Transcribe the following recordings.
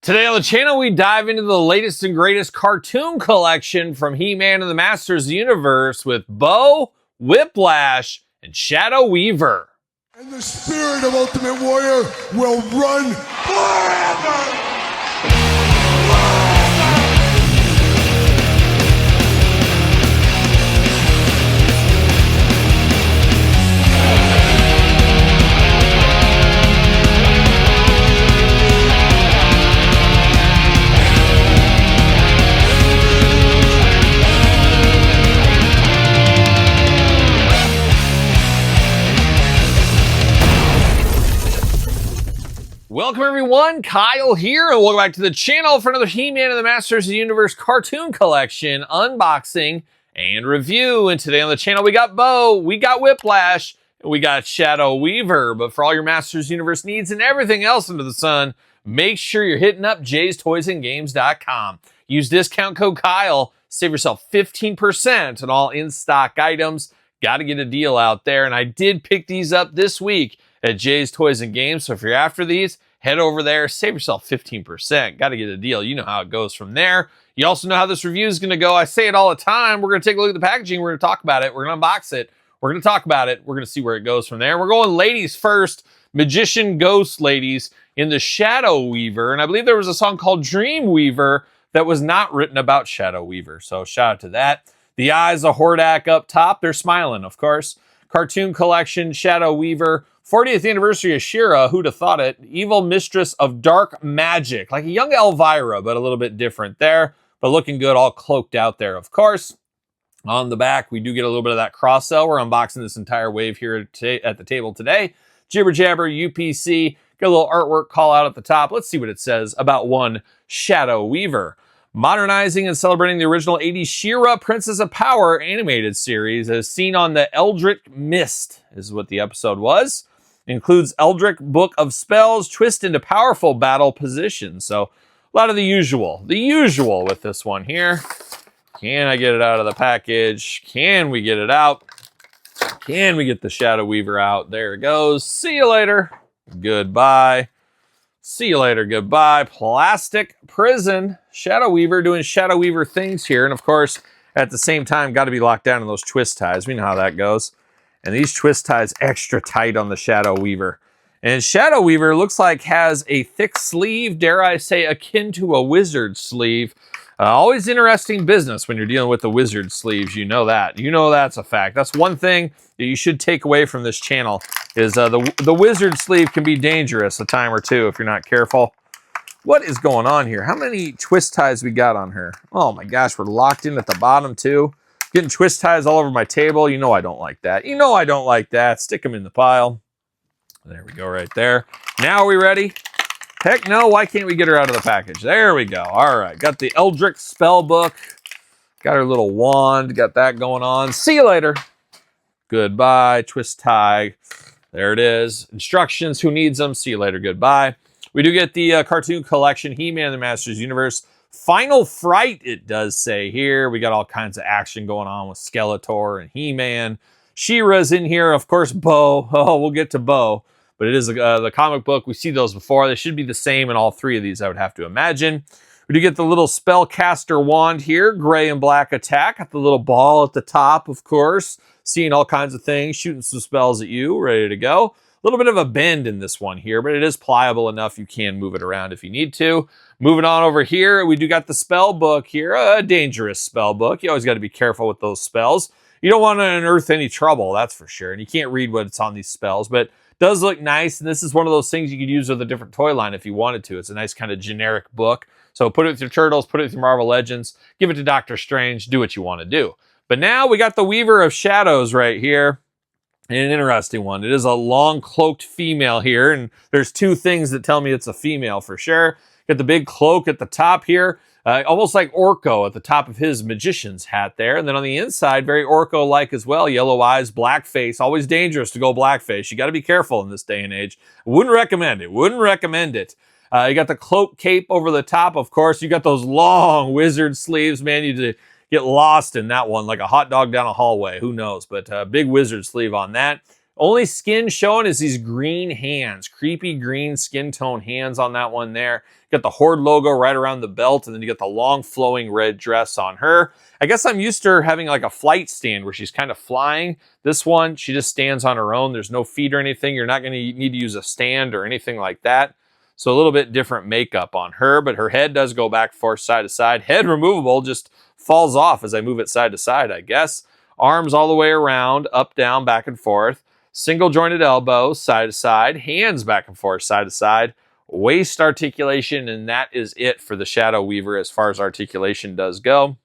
Today on the channel, we dive into the latest and greatest cartoon collection from He-Man and the Masters of the Universe with Bo, Whiplash, and Shadow Weaver. And the spirit of Ultimate Warrior will run forever! Welcome everyone, Kyle here, and welcome back to the channel for another He-Man and the Masters of the Universe cartoon collection unboxing and review. And today on the channel we got Bo, we got Whiplash, and we got Shadow Weaver. But for all your Masters of the Universe needs and everything else under the sun, make sure you're hitting up jaystoysandgames.com. Use discount code Kyle, save yourself 15% on all in-stock items. Got to get a deal out there, and I did pick these up this week at Jay's Toys and Games. So if you're after these, head over there, save yourself 15%. Got to get a deal. You know how it goes from there. You also know how this review is going to go. I say it all the time. We're going to take a look at the packaging. We're going to talk about it. We're going to unbox it. We're going to talk about it. We're going to see where it goes from there. We're going ladies first. Magician Ghost ladies in the Shadow Weaver. And I believe there was a song called Dream Weaver that was not written about Shadow Weaver. So shout out to that. The eyes of Hordak up top. They're smiling, of course. Cartoon collection, Shadow Weaver. 40th anniversary of Shera, who'd have thought it? Evil mistress of dark magic. Like a young Elvira, but a little bit different there. But looking good, all cloaked out there, of course. On the back, we do get a little bit of that cross-sell. We're unboxing this entire wave here at the table today. Jibber Jabber, UPC. Got a little artwork call out at the top. Let's see what it says about one Shadow Weaver. Modernizing and celebrating the original 80s She-Ra Princess of Power animated series as seen on the Eldritch Mist is what the episode was. Includes Eldritch Book of Spells, twist into powerful battle positions. So a lot of the usual with this one here. Can I get it out of the package? Can we get it out? Can we get the Shadow Weaver out? There it goes. See you later. Goodbye. See you later. Goodbye. Plastic prison. Shadow Weaver doing Shadow Weaver things here. And of course, at the same time, got to be locked down in those twist ties. We know how that goes. And these twist ties extra tight on the Shadow Weaver. And Shadow Weaver looks like has a thick sleeve, dare I say, akin to a wizard sleeve. Always interesting business when you're dealing with the wizard sleeves. You know that. You know that's a fact. That's one thing that you should take away from this channel is the wizard sleeve can be dangerous a time or two if you're not careful. What is going on here? How many twist ties we got on her? Oh my gosh, we're locked in at the bottom too. Getting twist ties all over my table. You know I don't like that. You know I don't like that. Stick them in the pile. There we go right there. Now are we ready? Heck no, why can't we get her out of the package? There we go. All right, got the Eldritch spell book. Got her little wand. Got that going on. See you later. Goodbye. Twist tie. There it is. Instructions. Who needs them? See you later. Goodbye. We do get the cartoon collection, He-Man and the Masters Universe. Final Fright, it does say here. We got all kinds of action going on with Skeletor and He-Man. She-Ra's in here. Of course, Bo. Oh, we'll get to Bo. But it is the comic book. We see those before. They should be the same in all three of these, I would have to imagine. We do get the little spellcaster wand here. Gray and black attack. Got the little ball at the top, of course. Seeing all kinds of things. Shooting some spells at you. Ready to go. A little bit of a bend in this one here, but it is pliable enough you can move it around if you need to. Moving on over here, we do got the spell book here, a dangerous spell book. You always got to be careful with those spells. You don't want to unearth any trouble, that's for sure. And you can't read what's on these spells, but it does look nice. And this is one of those things you could use with a different toy line if you wanted to. It's a nice kind of generic book. So put it with your Turtles, put it with your Marvel Legends, give it to Doctor Strange, do what you want to do. But now we got the Weaver of Shadows right here. And an interesting one. It is a long cloaked female here, and there's two things that tell me it's a female for sure. Got the big cloak at the top here, almost like Orko at the top of his magician's hat there. And then on the inside, very Orko-like as well. Yellow eyes, black face. Always dangerous to go blackface. You got to be careful in this day and age. Wouldn't recommend it. Wouldn't recommend it. You got the cloak cape over the top, of course. You got those long wizard sleeves, man. You get lost in that one like a hot dog down a hallway. Who knows? But big wizard sleeve on that. Only skin showing is these green hands, creepy green skin tone hands on that one there. Got the Horde logo right around the belt, and then you got the long flowing red dress on her. I guess I'm used to her having like a flight stand where she's kind of flying. This one, she just stands on her own. There's no feet or anything. You're not going to need to use a stand or anything like that. So a little bit different makeup on her, but her head does go back and forth side to side. Head removable, just falls off as I move it side to side, I guess. Arms all the way around, up, down, back and forth. Single jointed elbows, side to side. Hands back and forth, side to side. Waist articulation, and that is it for the Shadow Weaver as far as articulation does go.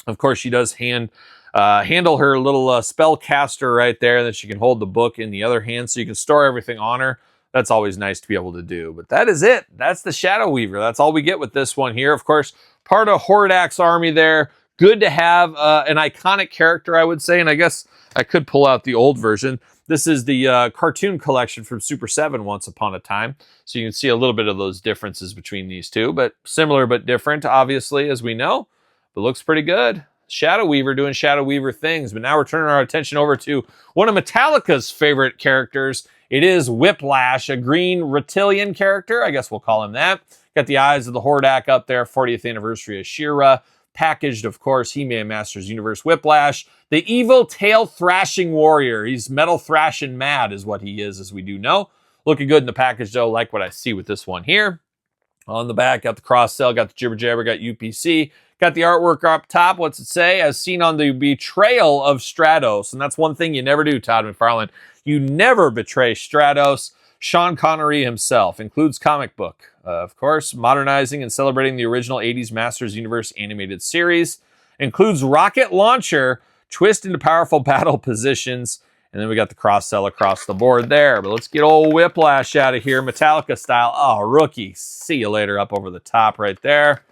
Of course, she does handle her little spellcaster right there, and then she can hold the book in the other hand so you can store everything on her. That's always nice to be able to do. But that is it. That's the Shadow Weaver. That's all we get with this one here. Of course, part of Hordak's army there. Good to have an iconic character, I would say. And I guess I could pull out the old version. This is the cartoon collection from Super 7 once upon a time. So you can see a little bit of those differences between these two. But similar but different, obviously, as we know. But looks pretty good. Shadow Weaver doing Shadow Weaver things. But now we're turning our attention over to one of Metallica's favorite characters. It is Whiplash, a green reptilian character. I guess we'll call him that. Got the eyes of the Hordak up there. 40th anniversary of Shera. Packaged, of course, He-Man Masters Universe Whiplash. The evil tail thrashing warrior. He's metal thrashing mad is what he is, as we do know. Looking good in the package, though. Like what I see with this one here. On the back, got the cross cell, got the jibber jabber, got UPC. Got the artwork up top. What's it say? As seen on the betrayal of Stratos. And that's one thing you never do, Todd McFarlane. You never betray Stratos. Sean Connery himself. Includes comic book. Of course, modernizing and celebrating the original 80s Masters Universe animated series. Includes rocket launcher. Twist into powerful battle positions. And then we got the cross cell across the board there. But let's get old Whiplash out of here. Metallica style. Oh, rookie. See you later up over the top right there.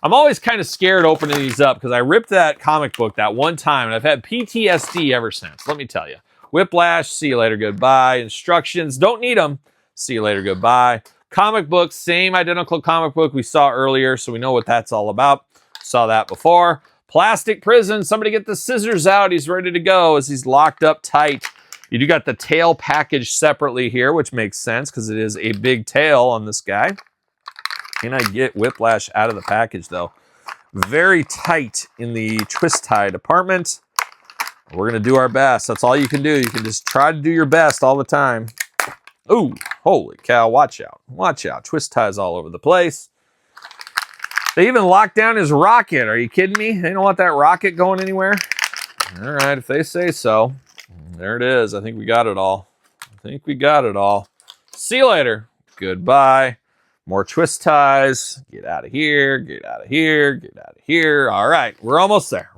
I'm always kind of scared opening these up because I ripped that comic book that one time and I've had PTSD ever since. Let me tell you. Whiplash, see you later, goodbye. Instructions, don't need them. See you later, goodbye. Comic book, same identical comic book we saw earlier, so we know what that's all about. Saw that before. Plastic prison, somebody get the scissors out. He's ready to go as he's locked up tight. You do got the tail packaged separately here, which makes sense because it is a big tail on this guy. Can I get Whiplash out of the package, though? Very tight in the twist tie department. We're going to do our best. That's all you can do. You can just try to do your best all the time. Ooh, holy cow, watch out. Watch out. Twist ties all over the place. They even locked down his rocket. Are you kidding me? They don't want that rocket going anywhere? All right, if they say so. There it is. I think we got it all. See you later. Goodbye. More twist ties. Get out of here. Get out of here. Get out of here. All right. We're almost there.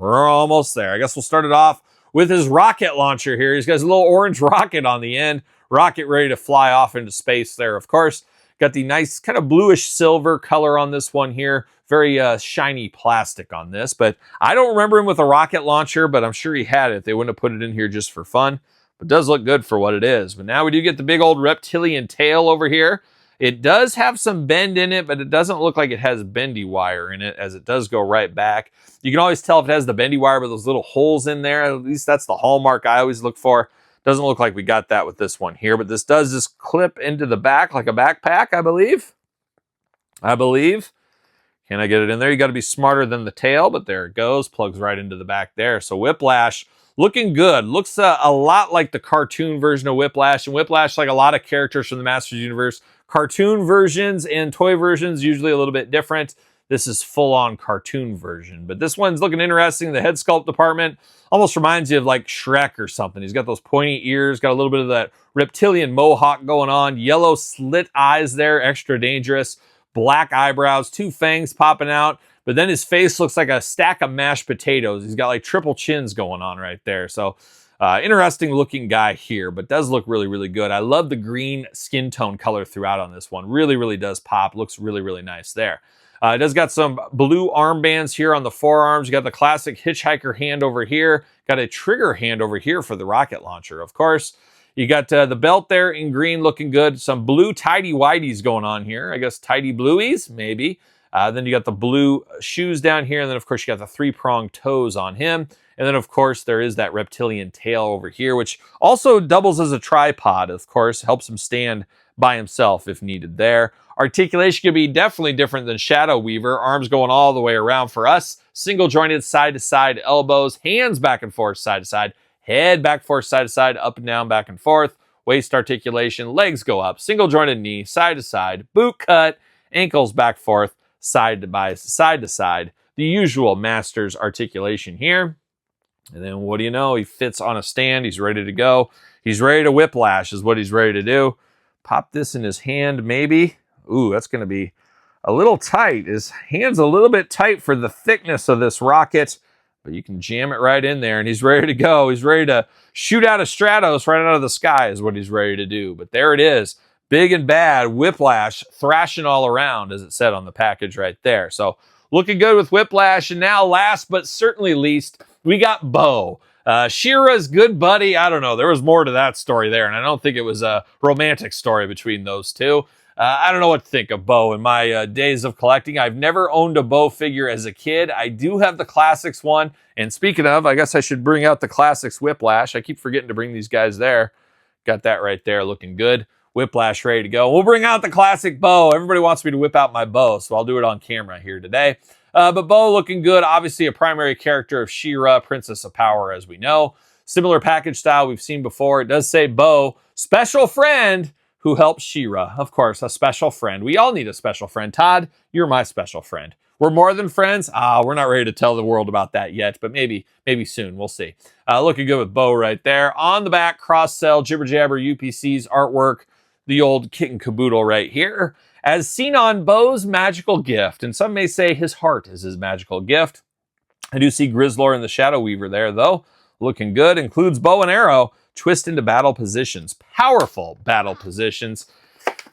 I guess we'll start it off with his rocket launcher here. He's got his little orange rocket on the end. Rocket ready to fly off into space there, of course. Got the nice kind of bluish silver color on this one here. Very shiny plastic on this. But I don't remember him with a rocket launcher, but I'm sure he had it. They wouldn't have put it in here just for fun. But it does look good for what it is. But now we do get the big old reptilian tail over here. It does have some bend in it, but it doesn't look like it has bendy wire in it, as it does go right back. You can always tell if it has the bendy wire with those little holes in there. At least that's the hallmark I always look for. Doesn't look like we got that with this one here, but this does just clip into the back like a backpack, I believe. Can I get it in there? You got to be smarter than the tail, but there it goes. Plugs right into the back there. So Whiplash, looking good. Looks a lot like the cartoon version of Whiplash. And Whiplash, like a lot of characters from the Masters universe, cartoon versions and toy versions, usually a little bit different. This is full-on cartoon version. But this one's looking interesting. The head sculpt department almost reminds you of like Shrek or something. He's got those pointy ears, got a little bit of that reptilian mohawk going on. Yellow slit eyes there, extra dangerous. Black eyebrows, 2 fangs popping out. But then his face looks like a stack of mashed potatoes. He's got like triple chins going on right there. So interesting looking guy here, but does look really, really good. I love the green skin tone color throughout on this one. Really, really does pop. Looks really, really nice there. It does got some blue armbands here on the forearms. You got the classic hitchhiker hand over here. Got a trigger hand over here for the rocket launcher, of course. You got the belt there in green looking good. Some blue tidy whities going on here. I guess tidy blueies, maybe. Then you got the blue shoes down here, and then of course you got the 3-pronged toes on him. And then of course there is that reptilian tail over here, which also doubles as a tripod, of course, helps him stand by himself if needed there. Articulation could be definitely different than Shadow Weaver. Arms going all the way around for us. Single jointed side to side elbows, hands back and forth side to side, head back forth side to side, up and down, back and forth. Waist articulation, legs go up, single jointed knee, side to side, boot cut, ankles back forth, side to side. The usual Masters articulation here. And then what do you know? He fits on a stand. He's ready to go. He's ready to whiplash is what he's ready to do. Pop this in his hand, maybe. Ooh, that's going to be a little tight. His hand's a little bit tight for the thickness of this rocket, but you can jam it right in there, and he's ready to go. He's ready to shoot out of Stratos right out of the sky is what he's ready to do. But there it is. Big and bad, Whiplash, thrashing all around, as it said on the package right there. So looking good with Whiplash. And now last but certainly least, we got Bo. Shera's good buddy. I don't know. There was more to that story there, and I don't think it was a romantic story between those two. I don't know what to think of Bo in my days of collecting. I've never owned a Bo figure as a kid. I do have the Classics one. And speaking of, I guess I should bring out the Classics Whiplash. I keep forgetting to bring these guys there. Got that right there looking good. Whiplash ready to go. We'll bring out the Classic Bo. Everybody wants me to whip out my Bo, so I'll do it on camera here today. But Bo looking good. Obviously a primary character of Shera, Princess of Power, as we know. Similar package style we've seen before. It does say Bo, special friend who helps Shera. Of course, a special friend. We all need a special friend. Todd, you're my special friend. We're more than friends. We're not ready to tell the world about that yet, but maybe soon. We'll see. Looking good with Bo right there. On the back, cross-sell, jibber-jabber, UPC's artwork, the old kit and caboodle right here. As seen on Bo's magical gift, and some may say his heart is his magical gift. I do see Grizzlor and the Shadow Weaver there, though. Looking good. Includes bow and arrow. Twist into battle positions. Powerful battle positions.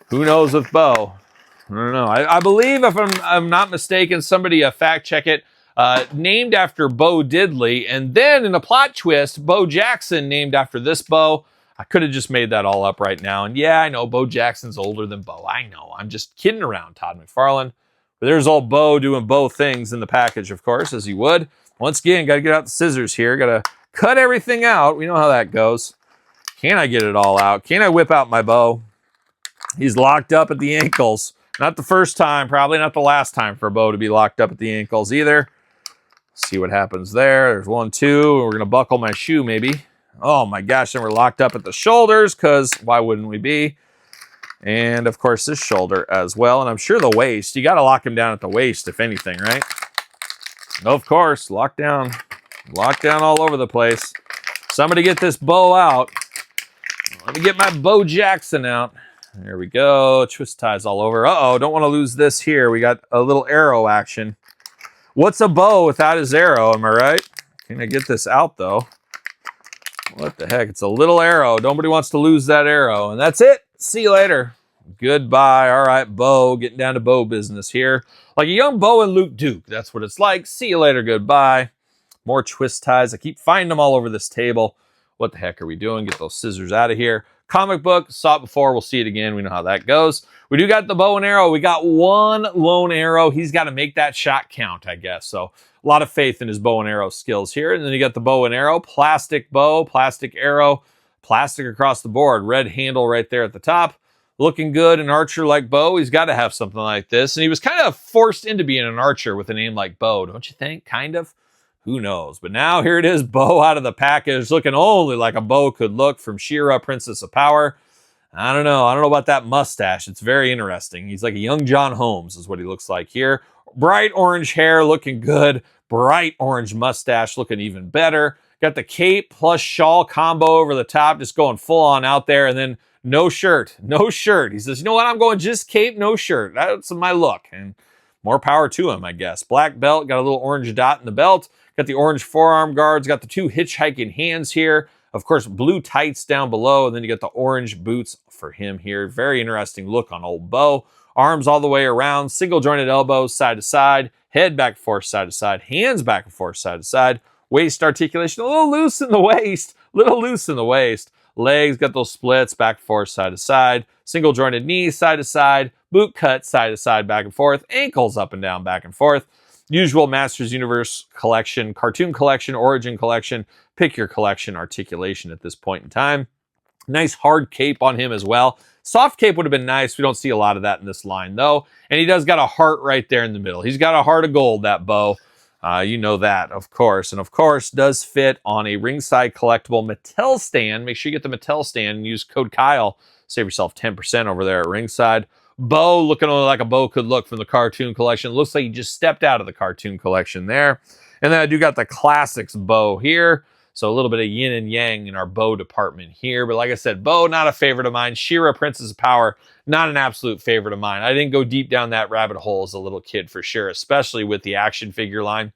Who knows with Bo? I don't know. I believe, if I'm not mistaken, somebody fact check it, named after Bo Diddley, and then in a plot twist, Bo Jackson named after this Bo. I could have just made that all up right now. And yeah, I know Bo Jackson's older than Bo. I know. I'm just kidding around, Todd McFarlane. But there's old Bo doing Bo things in the package, of course, as he would. Once again, got to get out the scissors here. Got to cut everything out. We know how that goes. Can I get it all out? Can I whip out my Bo? He's locked up at the ankles. Not the first time, probably not the last time for Bo to be locked up at the ankles either. See what happens there. There's 1, 2. We're going to buckle my shoe maybe. Oh my gosh, and we're locked up at the shoulders, because why wouldn't we be? And of course this shoulder as well. And I'm sure the waist. You got to lock him down at the waist, if anything, right? Of course, lock down all over the place. Somebody get this Bo out. Let me get my Bo Jackson out. There we go. Twist ties all over. Uh-oh, don't want to lose this here. We got a little arrow action. What's a Bo without his arrow? Am I right? Can I get this out, though? What the heck? It's a little arrow. Nobody wants to lose that arrow. And that's it. See you later. Goodbye. All right, Bo. Getting down to Bo business here. Like a young Bo and Luke Duke. That's what it's like. See you later. Goodbye. More twist ties. I keep finding them all over this table. What the heck are we doing? Get those scissors out of here. Comic book. Saw it before. We'll see it again. We know how that goes. We do got the bow and arrow. We got one lone arrow. He's got to make that shot count, I guess. So a lot of faith in his bow and arrow skills here. And then you got the bow and arrow, plastic bow, plastic arrow, plastic across the board, red handle right there at the top. Looking good, an archer like Bo. He's got to have something like this. And he was kind of forced into being an archer with a name like Bo, don't you think? Kind of. Who knows? But now here it is, Bo out of the package, looking only like a Bo could look from Shera, Princess of Power. I don't know about that mustache. It's very interesting. He's like a young John Holmes is what he looks like here. Bright orange hair, looking good. Bright orange mustache, looking even better. Got the cape plus shawl combo over the top, just going full on out there. And then no shirt. He says, you know what? I'm going just cape, no shirt. That's my look. And more power to him, I guess. Black belt, got a little orange dot in the belt. Got the orange forearm guards, got the 2 hitchhiking hands here. Of course, blue tights down below, and then you got the orange boots for him here. Very interesting look on old Bo. Arms all the way around, single jointed elbows side to side, head back and forth side to side, hands back and forth side to side. Waist articulation, a little loose in the waist, Legs got those splits, back and forth, side to side. Single jointed knees, side to side. Boot cut, side to side, back and forth. Ankles up and down, back and forth. Usual Masters Universe collection, cartoon collection, origin collection. Pick your collection articulation at this point in time. Nice hard cape on him as well. Soft cape would have been nice. We don't see a lot of that in this line, though. And he does got a heart right there in the middle. He's got a heart of gold, that Bo. You know that, of course. And, of course, does fit on a ringside collectible Mattel stand. Make sure you get the Mattel stand and use code Kyle. Save yourself 10% over there at ringside. Bo looking like a Bo could look from the cartoon collection. Looks like he just stepped out of the cartoon collection there. And then I do got the classics Bo here. So a little bit of yin and yang in our Bo department here. But like I said, Bo, not a favorite of mine. Shera, Princess of Power, not an absolute favorite of mine. I didn't go deep down that rabbit hole as a little kid for sure, especially with the action figure line.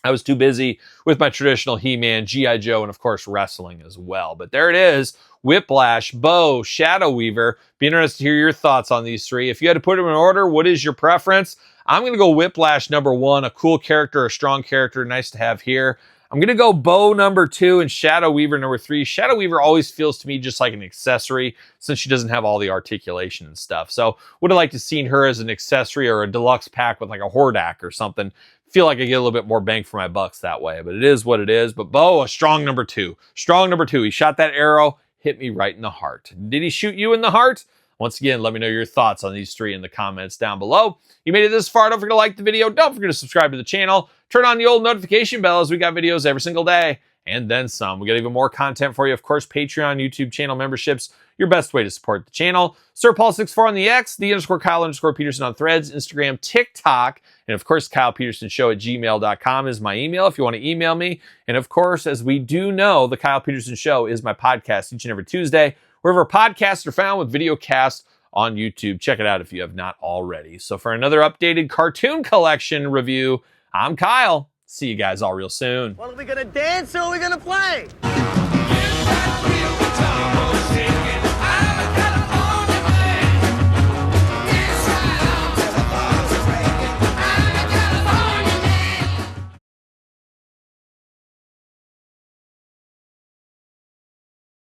I was too busy with my traditional He-Man, G.I. Joe, and of course wrestling as well. But there it is. Whiplash, Bo, Shadow Weaver. Be interested to hear your thoughts on these three. If you had to put them in order, what is your preference? I'm going to go Whiplash number 1, a cool character, a strong character, nice to have here. I'm going to go Bo number 2 and Shadow Weaver number 3. Shadow Weaver always feels to me just like an accessory since she doesn't have all the articulation and stuff. So would have liked to seen her as an accessory or a deluxe pack with like a Hordak or something. Feel like I get a little bit more bang for my bucks that way, but it is what it is. But Bo, a strong number 2. Strong number 2. He shot that arrow, hit me right in the heart. Did he shoot you in the heart? Once again, let me know your thoughts on these three in the comments down below. You made it this far, don't forget to like the video. Don't forget to subscribe to the channel. Turn on the old notification bell as we got videos every single day. And then some. We got even more content for you. Of course, Patreon, YouTube channel memberships, your best way to support the channel. SirPaul64 on the X, _Kyle_Peterson on Threads, Instagram, TikTok, and of course, KylePetersonShow at gmail.com is my email if you want to email me. And of course, as we do know, The Kyle Peterson Show is my podcast each and every Tuesday, wherever podcasts are found with video casts on YouTube. Check it out if you have not already. So for another updated cartoon collection review, I'm Kyle. See you guys all real soon. Well, are we gonna dance or are we gonna play?